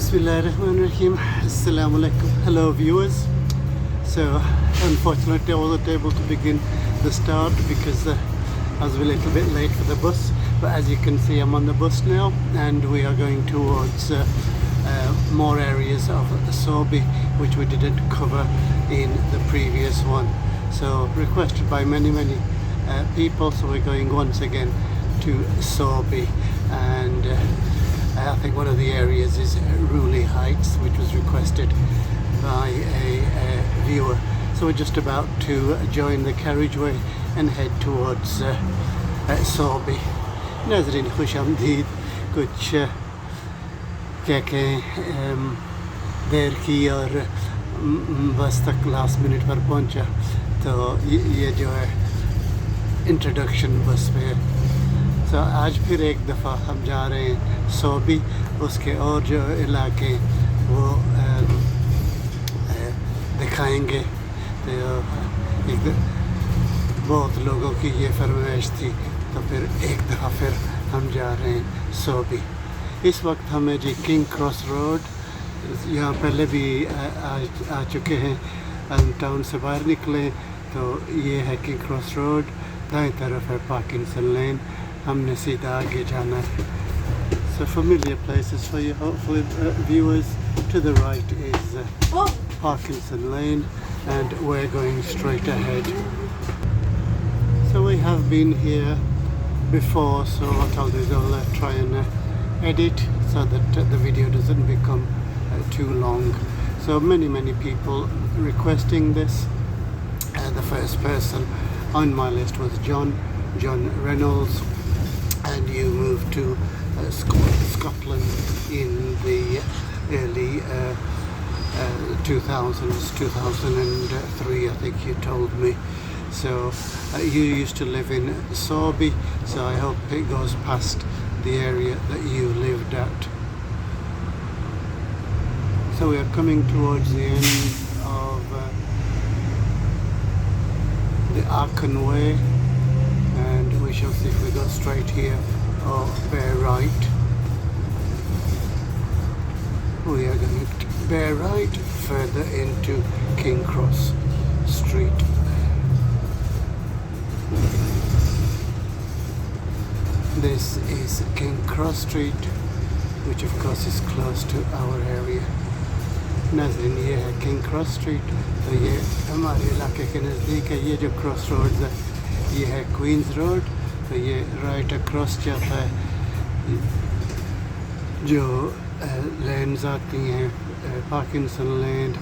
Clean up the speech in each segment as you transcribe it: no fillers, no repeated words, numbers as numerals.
Bismillahirrahmanirrahim. Assalamu alaikum. Hello viewers. So unfortunately I wasn't able to begin the start because I was a little bit late for the bus, but as you can see I'm on the bus now and we are going towards more areas of Sowerby which we didn't cover in the previous one, so requested by many people, so we're going once again to Sowerby, and I think one of the areas is Rowley Heights, which was requested by a viewer. So we're just about to join the carriageway and head towards Sowerby. नाज़रीन खुश आमदीद, कुछ क्या कहें देर की और बस तक लास्ट मिनट पर पहुंचा, तो ये जो है इंट्रोडक्शन बस पे है। तो आज फिर एक दफ़ा हम जा रहे हैं सोबी, उसके और जो इलाके वो दिखाएंगे। तो बहुत लोगों की ये फरमाइश थी, तो फिर एक दफ़ा फिर हम जा रहे हैं सोबी। इस वक्त हमें जी किंग क्रॉस रोड, यहाँ पहले भी आ चुके हैं, टाउन से बाहर निकले तो ये है किंग क्रॉस रोड, दाएं तरफ है पार्किंसन लेन, हमने सीधा आगे जाना है। So familiar places for you hopefully viewers. To the right is Parkinson Lane and we're going straight ahead. So we have been here before, so what I'll do is I'll try and edit so that the video doesn't become too long. So many people requesting this. The first person on my list was John Reynolds, and you moved to Scotland in the early 2000s, 2003 I think you told me. So you used to live in Sowerby, so I hope it goes past the area that you lived at. So we are coming towards the end of the Arkan Way, and we shall see if we go straight here or bear right. We are going to bear right further into King Cross Street. This is King Cross Street, which of course is close to our area. नाज़रीन ये है king cross street, तो ये हमारे इलाके के नज़दीक है। ये जो क्रॉस रोड है ये है क्वींस रोड, तो ये राइट अक्रॉस जाता है। जो लेन्स आती हैं पार्किंसन लेन,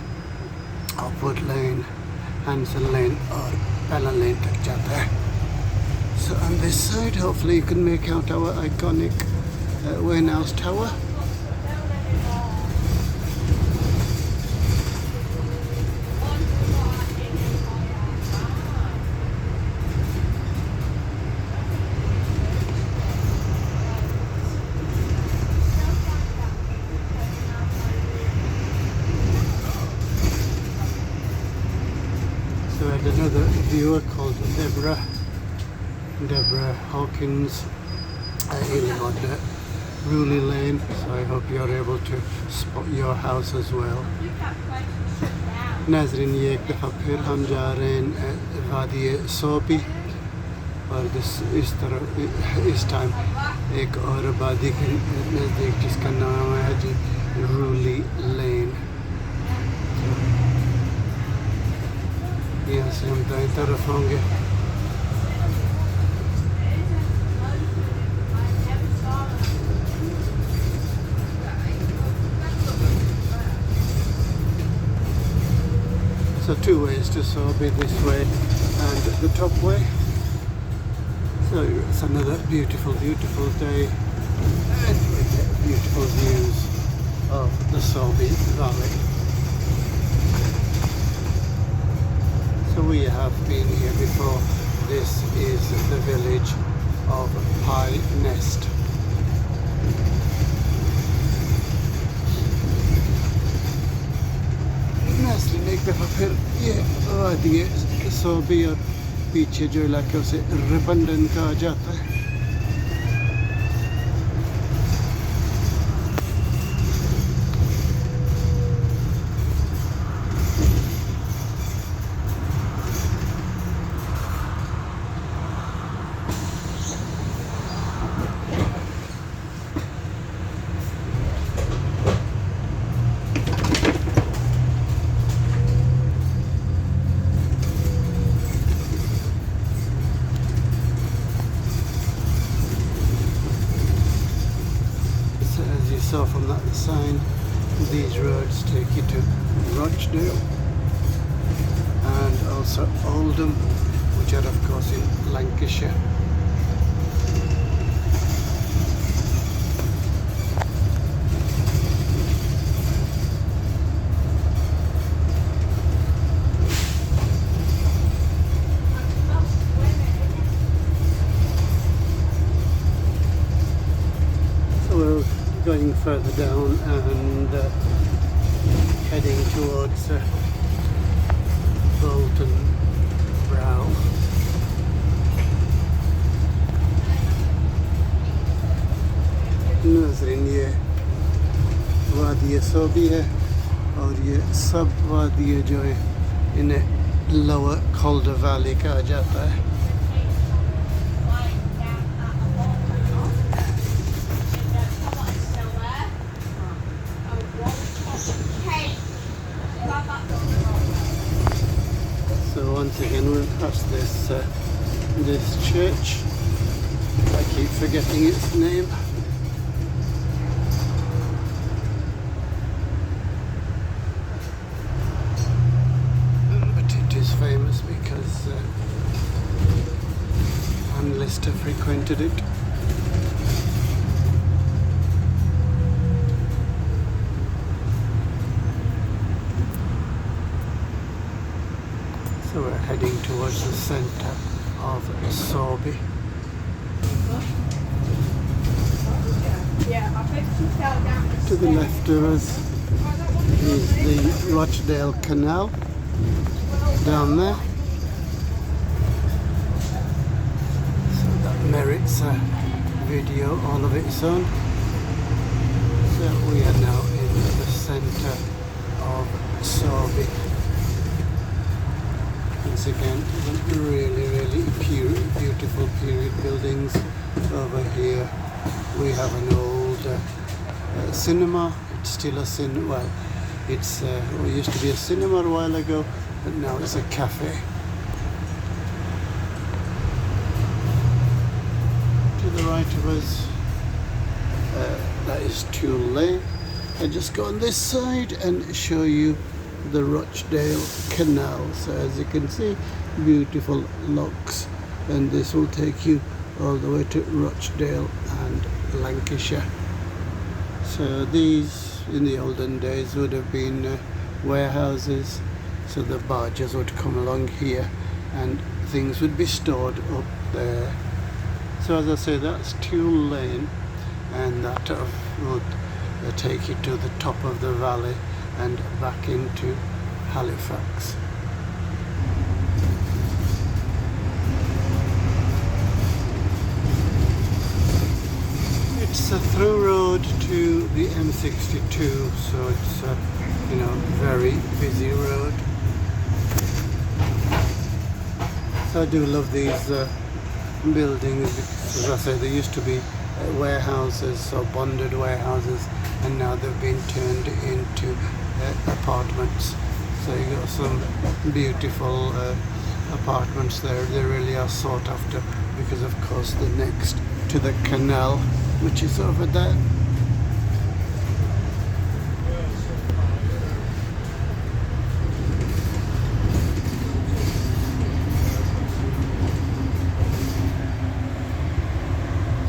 ऑपवर्ड लेन, हैंसन लेन और पैलन लेन तक जाता है। So on this side hopefully you can make out our iconic Warehouse Tower. So I had another viewer called Deborah Hawkins living on Rowley Lane, so I hope you're able to spot your house as well. नाज़रीन ये एक दफ़ा फिर हम जा रहे हैं वादी सोबी, और इस तरह इस टाइम एक और वादी के नज़दीक जिसका नाम है जी रूली लेन। यहाँ से हम दाएं तरफ होंगे। So two ways to Sowerby, this way and the top way. So it's another beautiful day and with beautiful views of the Sowerby Valley. So we have been here before. This is the village of Pie Nest. एक दफ़ा फिर ये वादी सोबी और पीछे जो इलाके उसे रिपंडन कहा जाता है। saw from that sign, these roads take you to Rochdale and also Oldham, which are of course in Lancashire. We're going further down and heading towards Bolton Brow. नाज़रीन ये वादी सोबी है और ये सब वादी जो है इन्हें लोअर Calder वैली कहा जाता है. So once again we'll pass this church. I keep forgetting its name. But it is famous because Anne Lister frequented it. So we're heading towards the centre of Sowerby. To the left of us is the Rochdale canal down there. So that merits a video all of its own. So we are now in the centre of Sowerby. Once again, really beautiful period buildings. Over here we have an old cinema. It's still a cinema. Well, it used to be a cinema a while ago, but now it's a cafe. To the right of us, that is Tulle Lane. I just go on this side and show you the Rochdale canal. So as you can see, beautiful locks, and this will take you all the way to Rochdale and Lancashire. So these in the olden days would have been warehouses, so the barges would come along here and things would be stored up there. So as I say, that's Tulle Lane, and that would take you to the top of the valley and back into Halifax. It's a through road to the M62, so it's a very busy road. So I do love these buildings because, as I say, they used to be warehouses, or bonded warehouses, and now they've been turned into apartments. So you got some beautiful apartments there. They really are sought after because, of course, they're next to the canal, which is over there.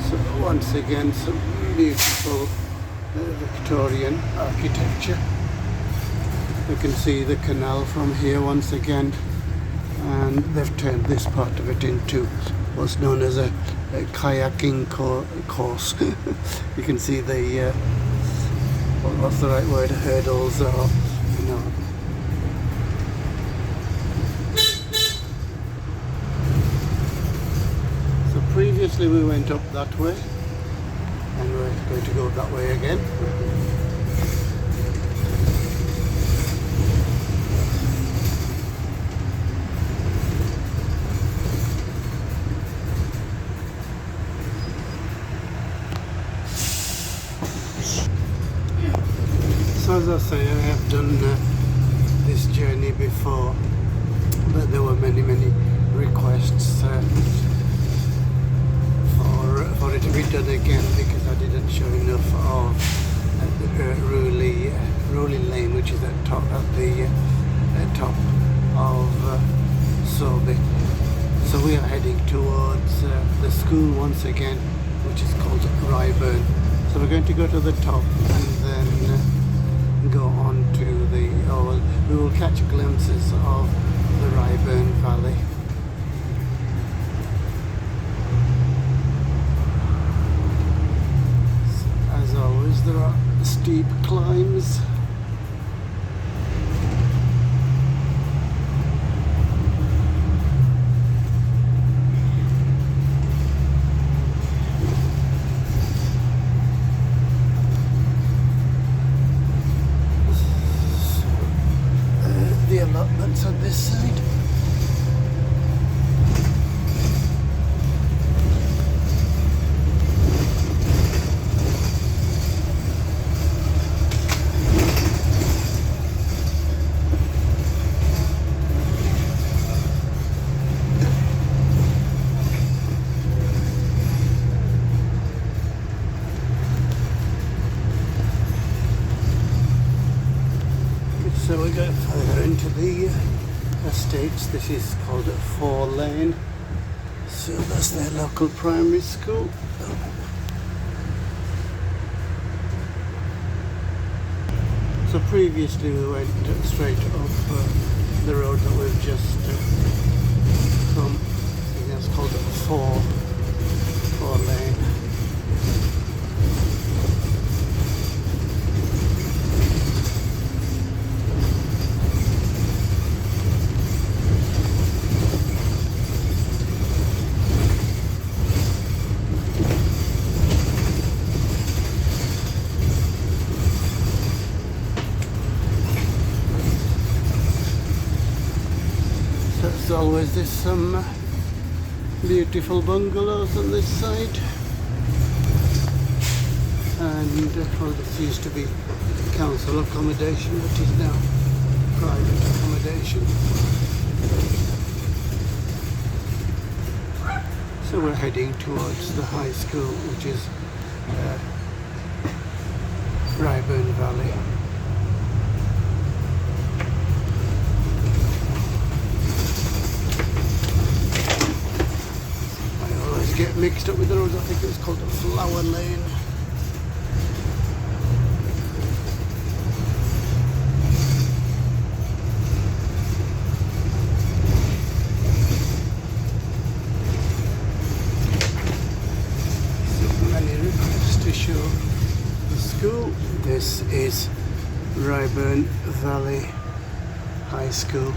So once again, some beautiful Victorian architecture. You can see the canal from here once again, and they've turned this part of it into what's known as a kayaking course. You can see the what's the right word, hurdles, or So previously we went up that way, and we're going to go that way again. So as I say, I have done this journey before, but there were many requests for it to be done again because I didn't show enough of Rowley Lane, which is at top of Sowerby. So we are heading towards the school once again, which is called Ripponden. So we're going to go to the top and then go on to we will catch glimpses of the Ripponden Valley. So, as always, there are steep climbs. The allotments on this side. So we go further into the estates. This is called 4 Lane. So that's their local primary school. So previously we went straight up the road that we've just come. I think that's called 4 Lane. As always, there's some beautiful bungalows on this side, and well, this used to be council accommodation, but is now private accommodation. So we're heading towards the high school, which is Ripponden Valley. Get mixed up with the roads. I think it was called Flower Lane. So many requests to show the school. This is Ripponden Valley High School.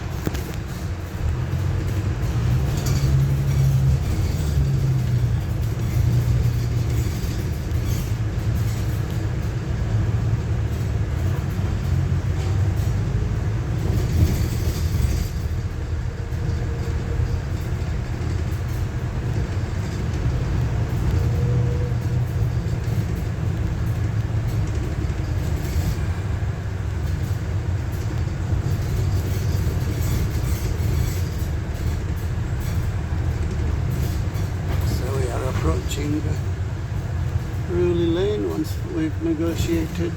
Approaching Rowley Lane once we've negotiated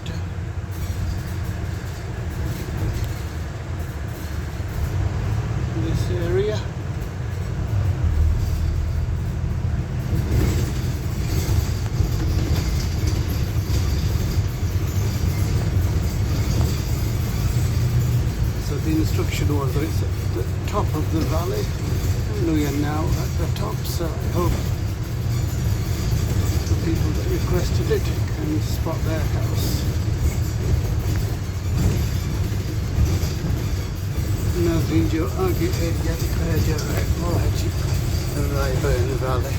this area. So the instruction was that it's at the top of the valley, and we are now at the top, so I hope people that requested it can spot their house. Nazinjo Agi Area Kajara Mohaji Ripponden Valley.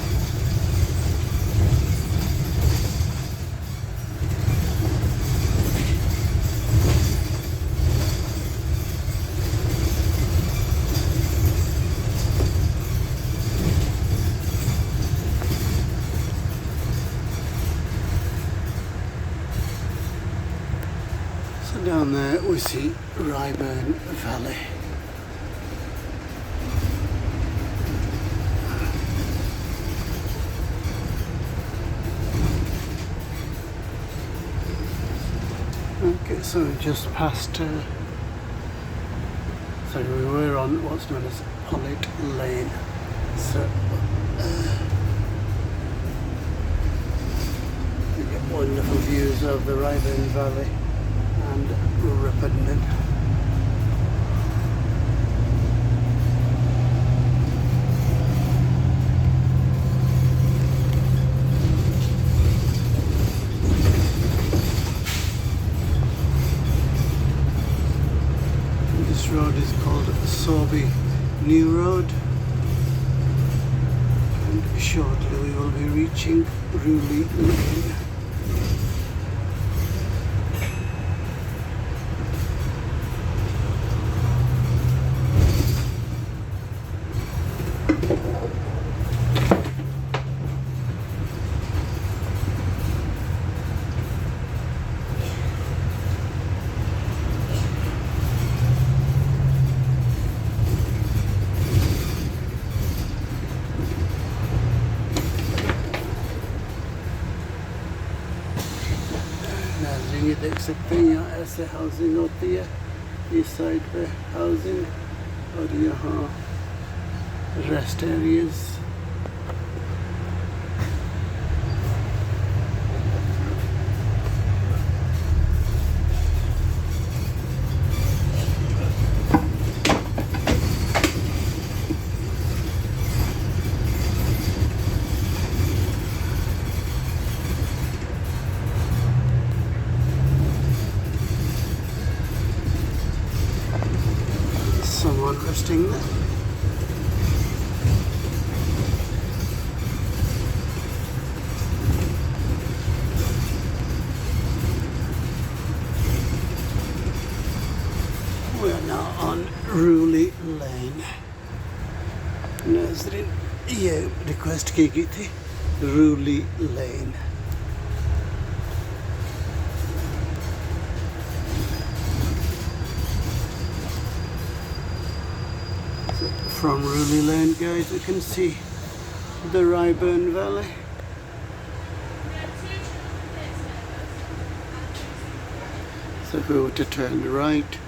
Down there we see Ripponden Valley. Okay, so we just passed, sorry, we were on what's known as Pollitt Lane. So you get wonderful views of the Ripponden Valley and Ripponden. This road is called Sowerby New Road, and shortly we will be reaching Rowley Lane. नाज़रीन ये देख सकते हैं यहाँ ऐसे housing होती है इस साइड पे हाउसिंग और यहाँ rest areas. Someone resting there. We are now on Rowley Lane. नाज़रीन ये रिक्वेस्ट की गई थी Rowley Lane. From Rowley Lane, guys, you can see the Ripponden Valley. So if we were to turn right,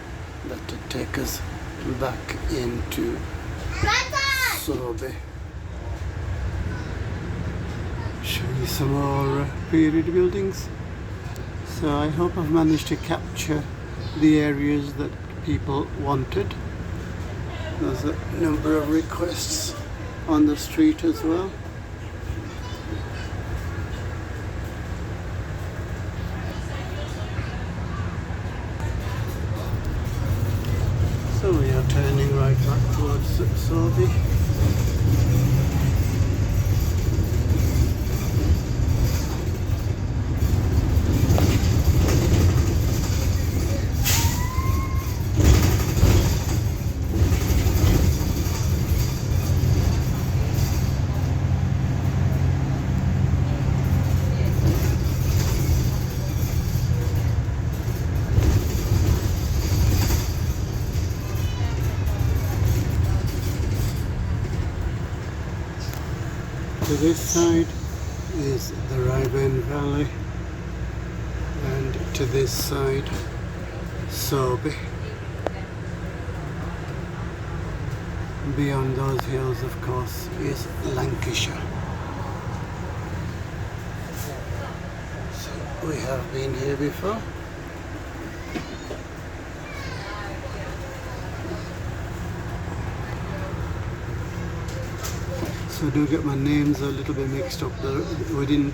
that would take us back into Sowerby. Show you some more period buildings. So I hope I've managed to capture the areas that people wanted. There's a number of requests on the street as well. So we are turning right back towards Sowerby. To this side is the Ripponden Valley, and to this side Sowerby. Beyond those hills, of course, is Lancashire. So we have been here before. So do get my names a little bit mixed up. We didn't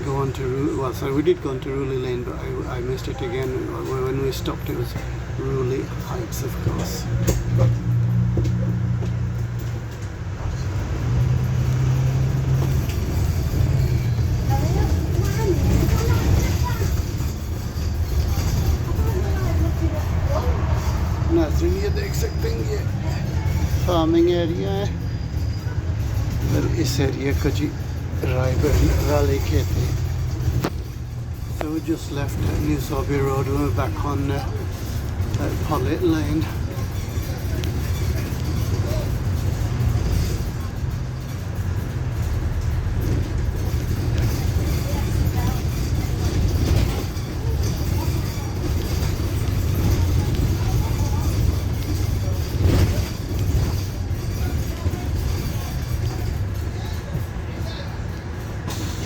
go on to, well, sorry, we did go on to Rowley Lane, but I missed it again. When we stopped, it was Rowley Heights, of course. नाज़रीन ये देख सकते हैं ये farming area है और इस area को जी Ripponden Valley कहते हैं. So we just left New Sowerby Road and we're back on Pollitt Lane.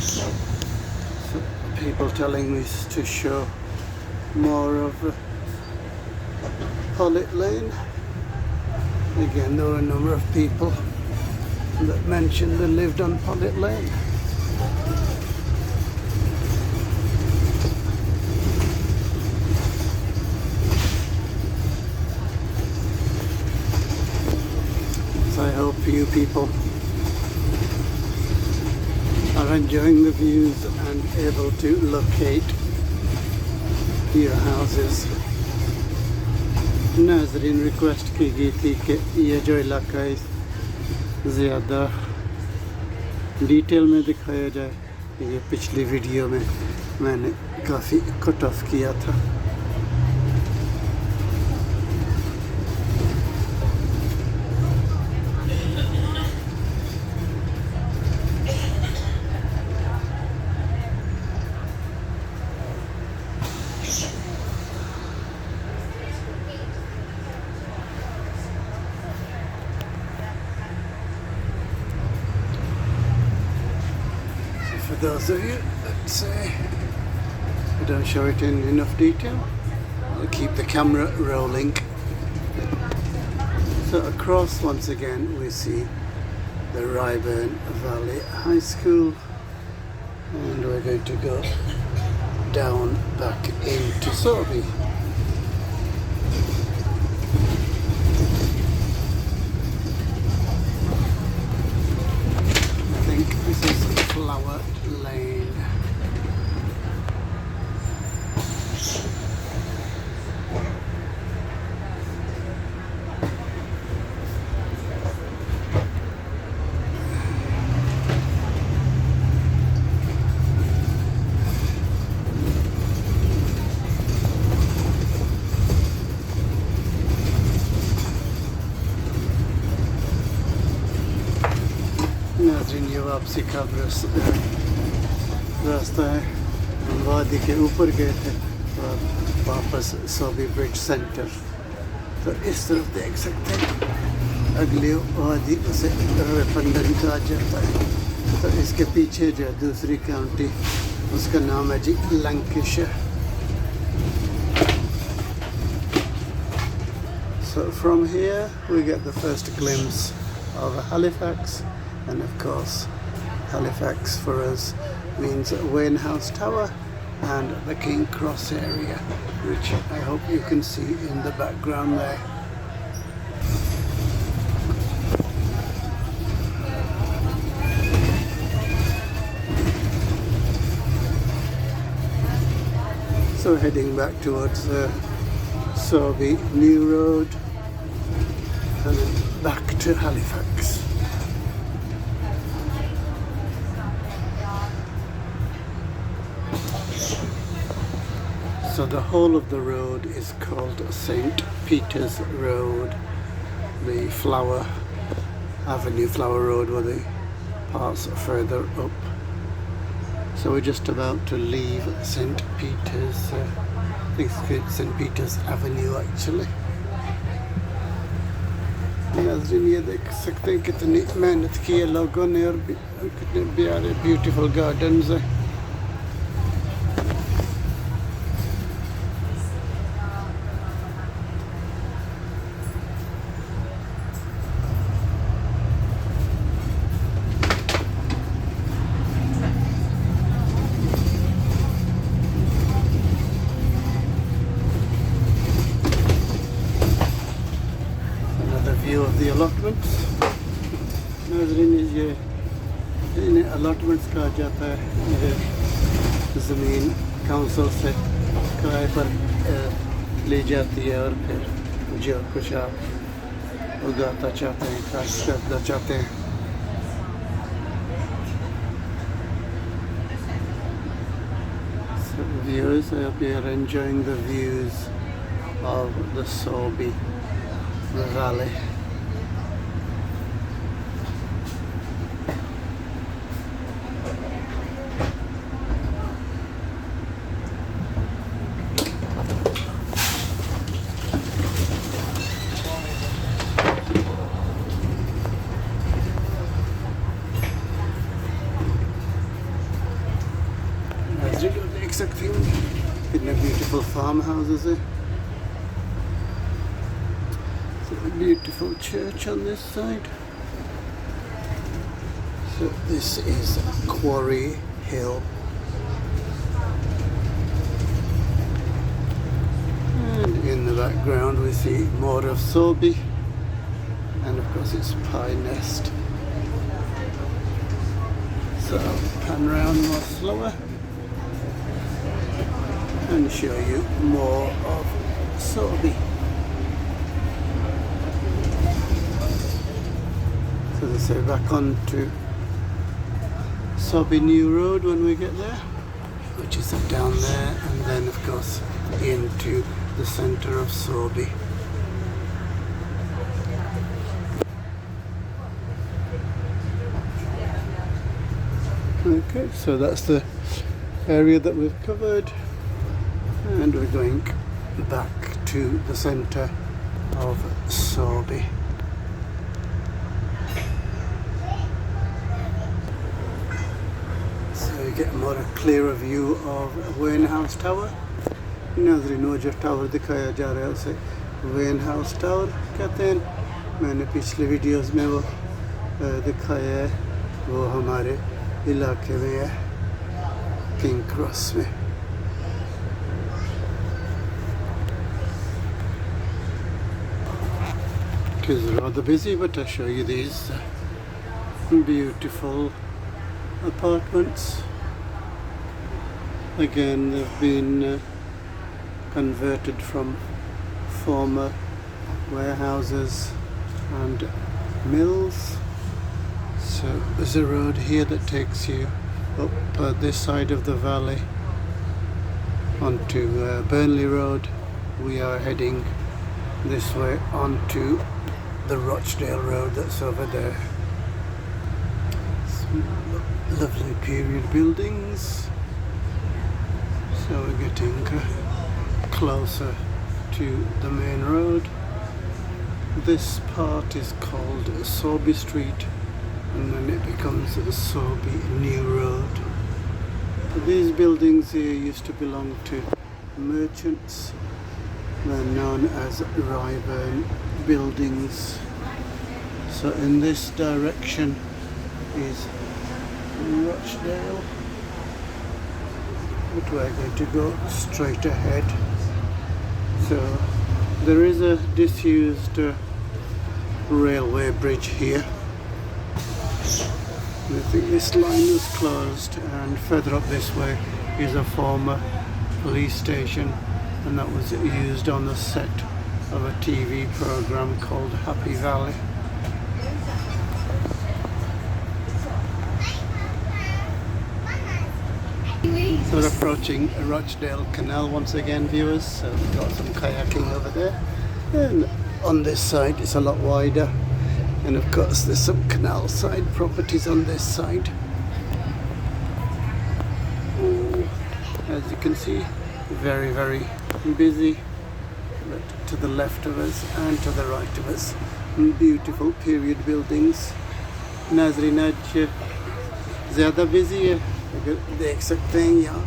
So people telling me to show more of Pullet Lane. Again, there were a number of people that mentioned they lived on Pullet Lane. So I hope you people are enjoying the views and able to locate your houses. नाज़रीन request की गई थी कि ये जो इलाका है ज़्यादा डिटेल में दिखाया जाए। ये पिछली वीडियो में मैंने काफ़ी कट ऑफ किया था। For those of you that say I don't show it in enough detail, I'll keep the camera rolling. So across once again we see the Ripponden Valley High School, and we're going to go down back into Sowerby. I think this is Flower Lane. नाज़रीन ये वापसी का रास्ता है। हम वादी के ऊपर गए थे और वापस सोबी ब्रिज सेंटर। तो इस तरफ देख सकते हैं अगली वादी उसे रिपन्डन कहा जाता है। तो इसके पीछे जो है दूसरी काउंटी, उसका नाम है जी Lancashire. So from here we get the first glimpse of Halifax. And of course, Halifax for us means Wayne House Tower and the King Cross area, which I hope you can see in the background there. So heading back towards Sowerby New Road and then back to Halifax. So the whole of the road is called St. Peter's Road. The Flower Avenue, Flower Road, were the parts further up. So we're just about to leave St. Peter's, I think it's St. Peter's Avenue actually. नाज़रीन ये देख सकते हैं कितनी मेहनत की है लोगों ने और कितने प्यारे ब्यूटीफुल गार्डन्स हैं। View of the allotments. नाज़रीन ये इन्हें allotments कहा जाता है। ये ज़मीन काउंसिल से किराए पर ली जाती है और फिर जो कुछ आप उगाता चाहते हैं, काश्त करना चाहते हैं। So viewers, I hope you are enjoying the views of the Sowerby Valley. देख सकते हो कितने beautiful farmhouses है. So a beautiful church on this side. So this is Quarry Hill. And in the background we see more of Sowerby, and of course it's Pie Nest. So I'll pan round more slower and show you more of Sowerby. So they say back on to Sowerby New Road when we get there, which is down there, and then of course into the centre of Sowerby. Okay, so that's the area that we've covered, and we're going back to the centre of Sowerby. So you get a more clearer view of Wayne House Tower. नाज़रीन वो जो tower दिखाया जा रहा है उसे when house tower कहते हैं. मैंने पिछले वीडियोस में वो दिखाया है, वो हमारे इलाके में है, किंग क्रॉस में. It is rather busy, but I'll show you these beautiful apartments. Again, they've been converted from former warehouses and mills. So there's a road here that takes you up this side of the valley onto Burnley Road. We are heading this way onto the Rochdale Road that's over there. Some lovely period buildings. So we're getting closer to the main road. This part is called Sowerby Street, and then it becomes Sowerby New Road. These buildings here used to belong to merchants. They're known as Ripponden buildings. So in this direction is Rochdale, but we're going to go straight ahead. So there is a disused railway bridge here. I think this line is closed, and further up this way is a former police station, and that was used on the set of a TV program called Happy Valley. So we're approaching Rochdale Canal once again, viewers. So we've got some kayaking over there, and on this side it's a lot wider, and of course there's some canal side properties on this side. As you can see, very, very busy, but to the left of us and to the right of us, beautiful period buildings. नाज़रीन आज ज़्यादा busy है, अगर देख सकते हैं यहाँ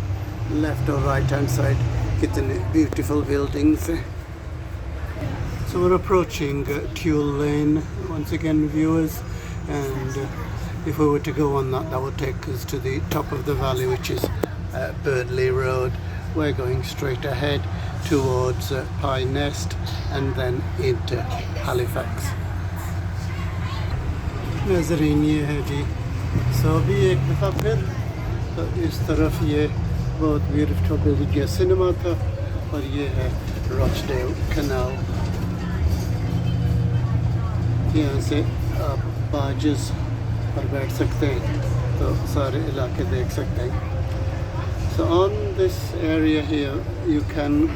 left or right hand side कितने beautiful buildings हैं. So we're approaching Tulle Lane once again, viewers, and if we were to go on that, that would take us to the top of the valley, which is Burnley Road. We're going straight ahead towards Pie Nest and then into Halifax. नाज़रीन ये है जी सोबी एक दफ़ा फिर. तो इस तरफ ये बहुत ब्यूटीफुल बिल्डिंग है, सिनेमा था, और ये है रॉचडेल कैनाल. यहाँ से आप बार्जेस पर बैठ सकते हैं, तो सारे इलाके देख सकते हैं. So on this area here you can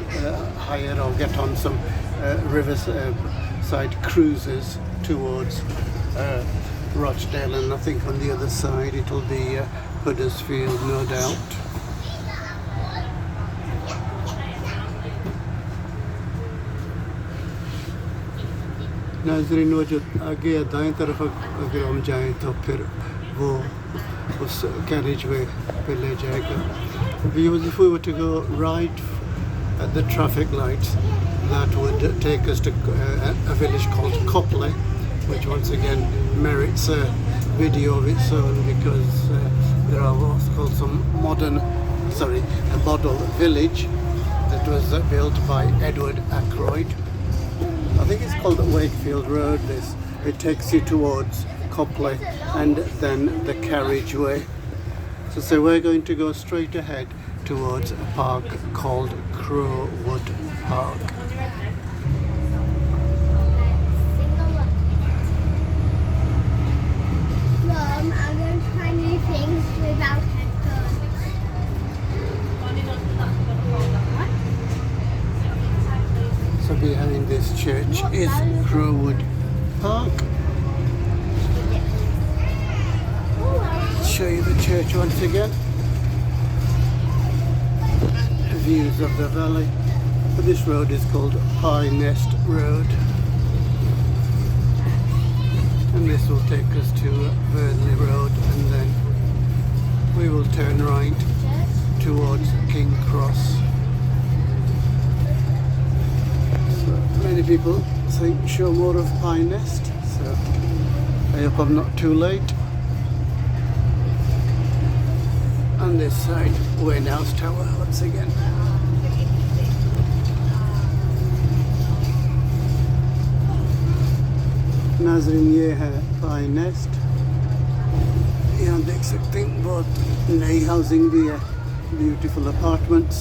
hire or get on some riverside cruises towards Rochdale, and I think on the other side it'll be Huddersfield, no doubt. नाज़रीन वो जो आगे दाएं तरफ अगर हम जाएं तो फिर वो उस कैरेज वे पे ले जाएगा. Viewers, if we were to go right at the traffic lights, that would take us to a village called Copley, which once again merits a video of its own, because there are what's called a model village that was built by Edward Ackroyd. I think it's called Wakefield Road. It takes you towards Copley and then the carriageway. So we're going to go straight ahead towards a park called Crowwood Park. Mom, I'm going to try new things without headphones. So behind this church is Crowwood Park. I'll show you the church once again. Views of the valley. But this road is called Pie Nest Road. And this will take us to Burnley Road, and then we will turn right towards King Cross. So many people say show more of Pie Nest, so I hope I'm not too late. On this side, Wayne House Tower once again. नाज़रीन, ये है पाई nest. यहाँ देख सकते हैं बहुत नई housing भी है, beautiful apartments.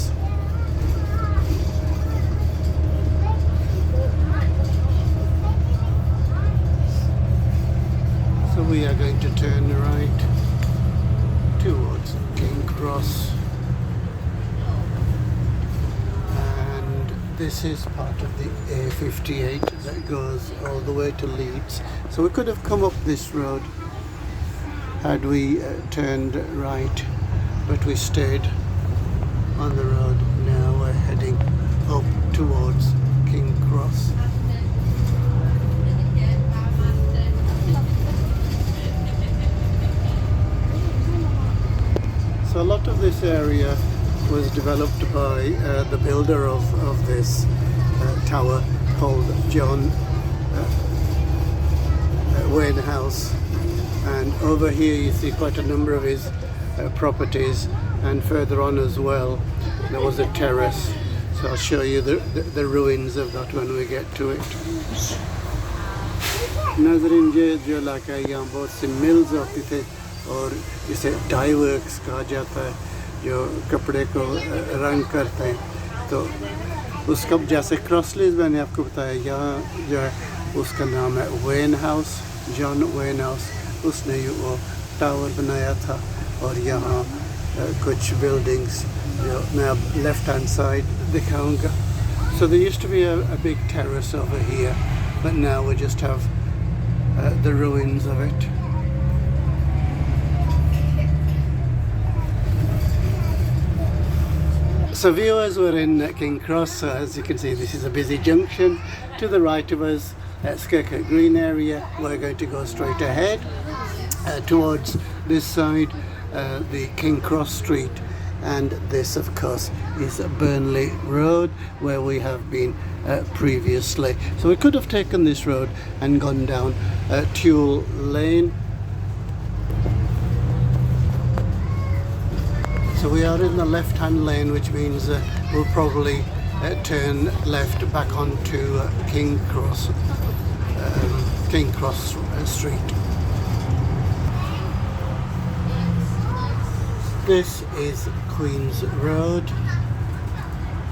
So we are going to turn right towards King Cross, and this is part of the A58 that goes all the way to Leeds. So we could have come up this road had we turned right, but we stayed on the road. Now we're heading up towards King Cross. So a lot of this area was developed by the builder of this tower, called John Wayne House. And over here you see quite a number of his properties, and further on as well there was a terrace. So I'll show you the ruins of that when we get to it. नाज़रीन, ये जो इलाका है, यहाँ बहुत सी mills होती थे और इसे डाई वर्क्स कहा जाता है, जो कपड़े को रंग करते हैं. तो उसका जैसे क्रॉसलीज मैंने आपको बताया, यहाँ जो है उसका नाम है when house, John when house. उसने वो टावर बनाया था. और यहाँ कुछ बिल्डिंग्स जो मैं अब लेफ्ट हैंड साइड दिखाऊंगा. So there used to be a big terrace over here, but now we just have the ruins of it. So viewers, we're in King Cross. So as you can see, this is a busy junction. To the right of us, Skirkett Green area. We're going to go straight ahead towards this side, the King Cross Street, and this of course is Burnley Road, where we have been previously. So we could have taken this road and gone down Tulle Lane. So we are in the left-hand lane, which means we'll probably turn left back onto King Cross Street. This is Queen's Road.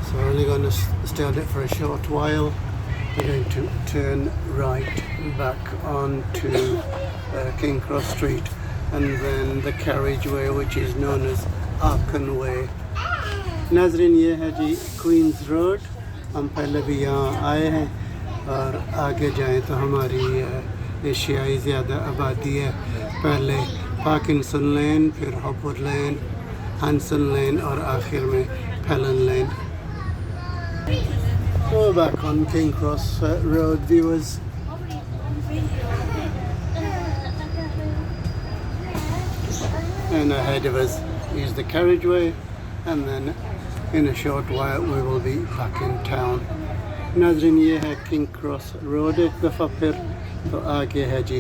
So we're only going to stay on it for a short while. We're going to turn right back onto King Cross Street, and then the carriageway, which is known as Arkan Way. नाज़रीन, ये है जी queen's road. हम पहले भी यहाँ आए हैं, और आगे जाएं तो हमारी एशियाई ज़्यादा आबादी है. पहले पार्किंसन लेन, फिर हॉपर लेन, हंसन लेन, और आखिर में fallen lane. So we're back on King Cross Road, viewers. And ahead of us is the carriageway, and then in a short while we will be back in town. नाज़रीन ये है king cross road एक दफ़ा फिर तो आगे है जी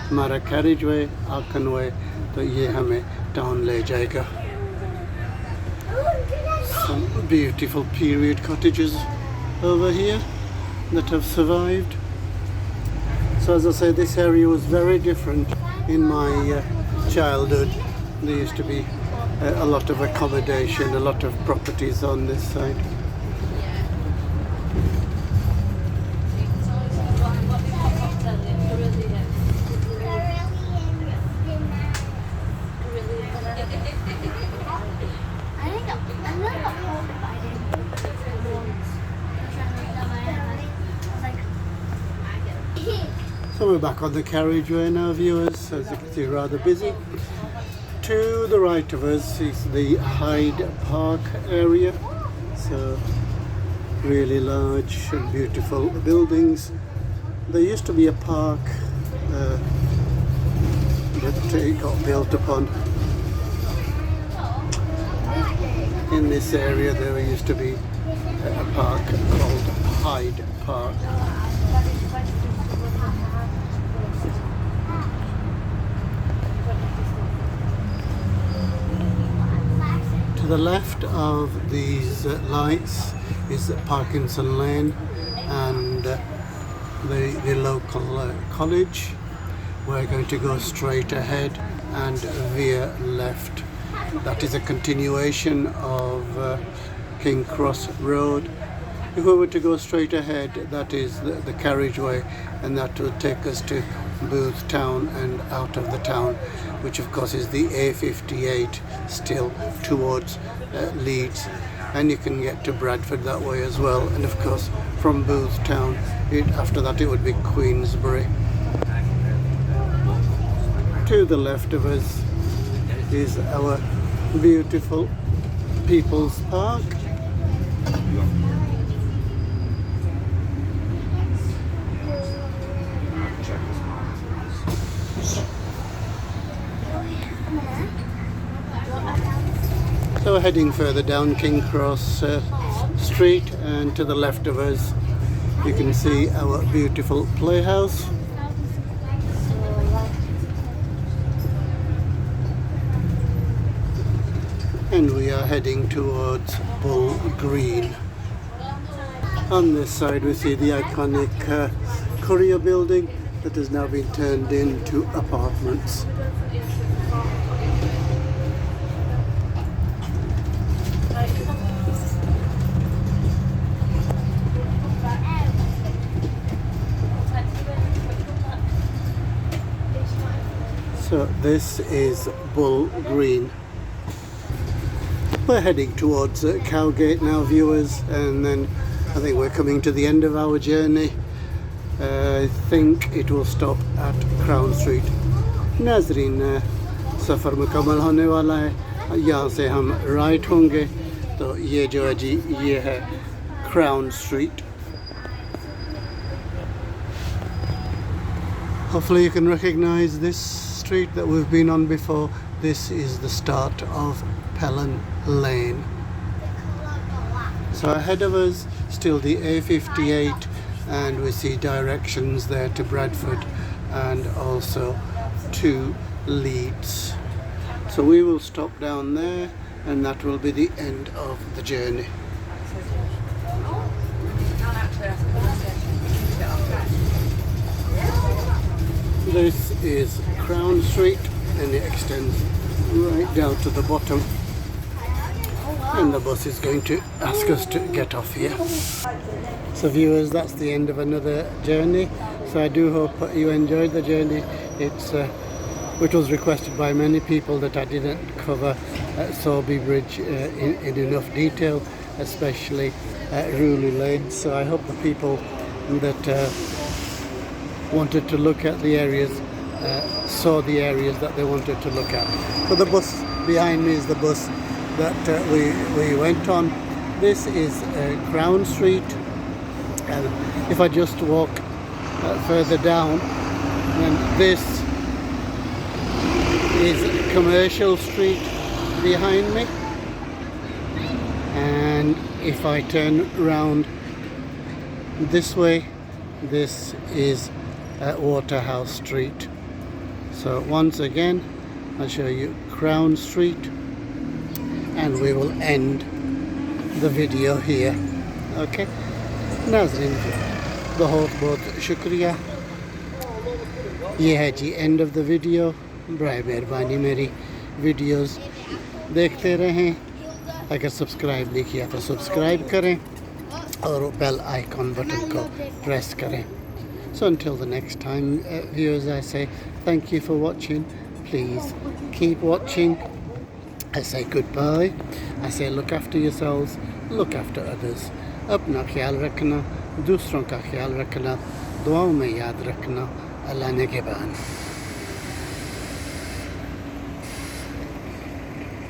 हमारा कैरेज वे आकन वे तो ये हमें टाउन ले जाएगा. Some beautiful period cottages over here that have survived. So as I say, this area was very different in my childhood. There used to be a lot of accommodation, a lot of properties on this side. So we're back on the carriageway now, viewers. As you can see, rather busy. To the right of us is the Hyde Park area. So really large and beautiful buildings. There used to be a park that it got built upon. In this area there used to be a park called Hyde Park. To the left of these lights is Parkinson Lane and the local college. We're going to go straight ahead and veer left. That is a continuation of King Cross Road. If we were to go straight ahead, that is the carriageway, and that will take us to Booth Town and out of the town, which of course is the A58 still towards Leeds, and you can get to Bradford that way as well, and of course from Booth Town after that it would be Queensbury. To the left of us is our beautiful People's Park. So we're heading further down King Cross Street, and to the left of us you can see our beautiful playhouse. And we are heading towards Bull Green. On this side we see the iconic courier building that has now been turned into apartments. So this is Bull Green. We're heading towards Cowgate now, viewers, and then I think we're coming to the end of our journey. I think it will stop at Crown Street. नाज़रीन सफ़र मुकम्मल होने वाला है, यहाँ से हम right होंगे तो ये जो है जी ये है Crown Street. Hopefully you can recognize this street that we've been on before. This is the start of Pelham Lane. So ahead of us still the A58, and we see directions there to Bradford and also to Leeds. So we will stop down there, and that will be the end of the journey. This is Crown Street, and it extends right down to the bottom, and the bus is going to ask us to get off here. So viewers, that's the end of another journey. So I do hope you enjoyed the journey. Which was requested by many people that I didn't cover Sowerby Bridge in enough detail, especially Ruley Lane. So I hope the people that wanted to look at the areas saw the areas that they wanted to look at. So the bus behind me is the bus that we went on. This is Crown Street, and if I just walk further down, then this is Commercial Street behind me. and if I turn round this way, this is Waterhouse Street. So once again I'll show you Crown Street and we will end the video here. Okay, नाज़रीन बहुत बहुत शुक्रिया. ये है जी end of the video. बराए मेहरबानी मेरी videos देखते रहें. अगर सब्सक्राइब नहीं किया तो सब्सक्राइब करें और बेल आइकॉन बटन को प्रेस करें. So until the next time, viewers, I say thank you for watching. Please keep watching. I say goodbye. I say look after yourselves, look after others. अपना ख्याल रखना, दूसरों का ख्याल रखना, दुआओं में याद रखना. अल्लाह ने के बाद.